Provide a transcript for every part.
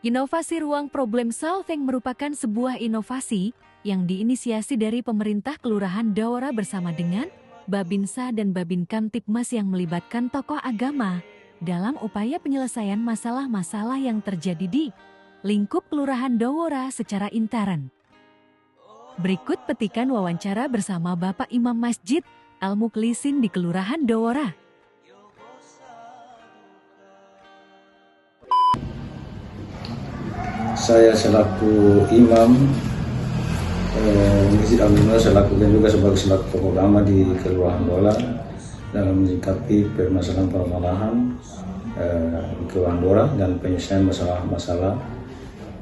Inovasi ruang problem solving merupakan sebuah inovasi yang diinisiasi dari pemerintah Kelurahan Dawara bersama dengan Babinsa dan Babin Kamtibmas yang melibatkan tokoh agama dalam upaya penyelesaian masalah-masalah yang terjadi di lingkup Kelurahan Dawara secara intern. Berikut petikan wawancara bersama Bapak Imam Masjid Al-Mukhlisin di Kelurahan Dawara. Saya selaku imam Masjid Al-Mukhlisin, saya lakukan juga sebagai selaku tokoh agama di Kelurahan Dawara dalam menyikapi permasalahan di Kelurahan Dawara dan penyelesaian masalah-masalah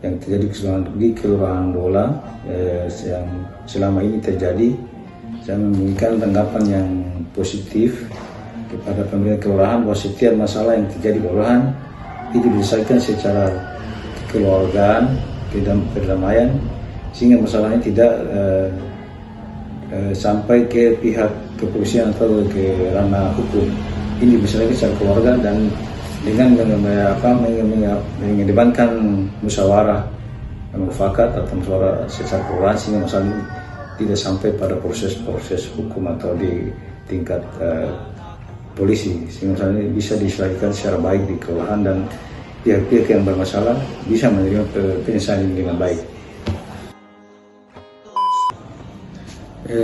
yang terjadi di Kelurahan Dawara yang selama ini terjadi. Saya memberikan tanggapan yang positif kepada pemerintah kelurahan bahwa setiap masalah yang terjadi di kelurahan itu diselesaikan secara kekeluargaan, perdamaian, sehingga masalahnya tidak sampai ke pihak kepolisian atau ke ranah hukum. Ini diselesaikan secara keluarga dan dengan mengedepankan musyawarah mufakat atau musyawarah secara keluarga, sehingga masalah ini tidak sampai pada proses hukum atau di tingkat polisi, sehingga masalah ini bisa diselesaikan secara baik di kelurahan dan pihak-pihak yang bermasalah bisa menerima penyelesaian dengan baik.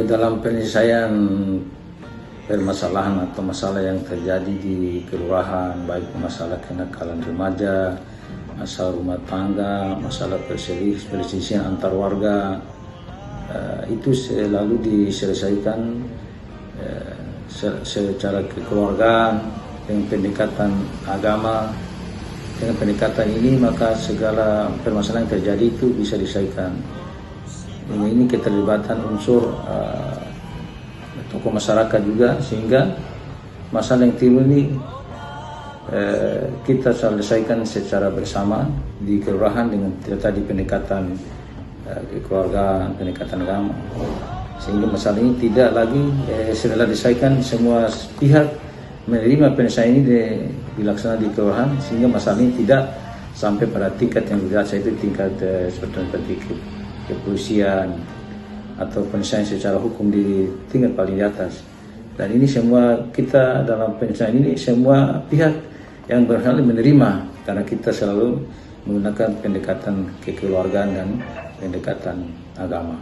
Dalam penyelesaian permasalahan atau masalah yang terjadi di kelurahan, baik masalah kenakalan remaja, masalah rumah tangga, masalah perselisihan antar warga, itu selalu diselesaikan secara kekeluargaan dengan pendekatan agama. Dengan pendekatan ini maka segala permasalahan yang terjadi itu bisa diselesaikan. Ini keterlibatan unsur tokoh masyarakat juga, sehingga masalah yang timbul ini kita selesaikan secara bersama di kelurahan dengan tadi pendekatan kekeluargaan, pendekatan agama, sehingga masalah ini tidak lagi setelah diselesaikan semua pihak menerima penyelesaian ini dilaksanakan di kelurahan, sehingga masalah ini tidak sampai pada tingkat yang biasa, itu tingkat seperti kepolisian atau penyelesaian secara hukum di tingkat paling di atas. Dan ini semua kita dalam penyelesaian ini semua pihak yang berhak menerima, karena kita selalu menggunakan pendekatan kekeluargaan dan pendekatan agama.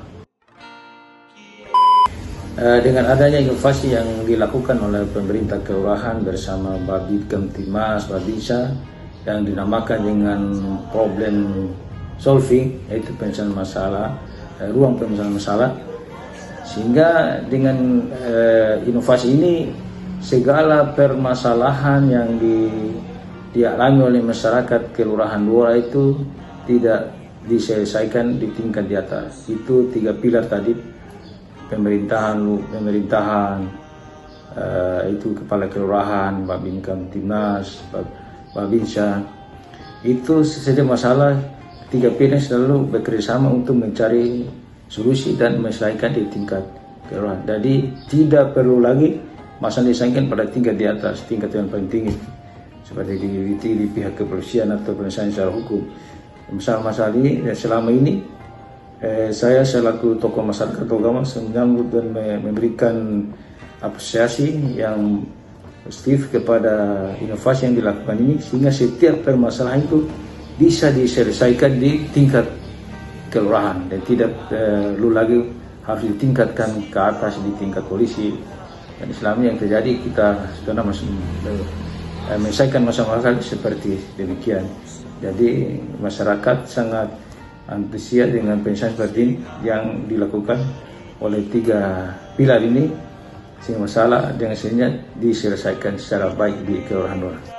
Dengan adanya inovasi yang dilakukan oleh pemerintah kelurahan bersama Babin Kamtibmas, Babinsa, yang dinamakan dengan problem solving, yaitu penyelesaian masalah, ruang penyelesaian masalah, sehingga dengan inovasi ini segala permasalahan yang dialami oleh masyarakat Kelurahan Dawara itu tidak diselesaikan di tingkat di atas. Itu 3 pilar tadi: pemerintahan, itu kepala kelurahan, Babin Kamtibmas, Babinsa. Itu setiap masalah 3 pilar selalu bekerjasama untuk mencari solusi dan menyelesaikan di tingkat kelurahan. Jadi tidak perlu lagi masalah diselesaikan pada tingkat di atas, tingkat yang paling tinggi seperti di pihak kepolisian atau penyelesaian secara hukum. Masalah ini selama ini saya selaku tokoh masyarakat agama menyambut dan memberikan apresiasi yang positif kepada inovasi yang dilakukan ini, sehingga setiap permasalahan itu bisa diselesaikan di tingkat kelurahan dan tidak perlu lagi harus ditingkatkan ke atas di tingkat polisi. Dan selama yang terjadi kita sudah menyelesaikan masalah-masalah seperti demikian. Jadi masyarakat sangat antusias dengan penyelesaian seperti ini yang dilakukan oleh 3 pilar ini, sehingga masalah dengan sendirinya diselesaikan secara baik di Kelurahan Dawara.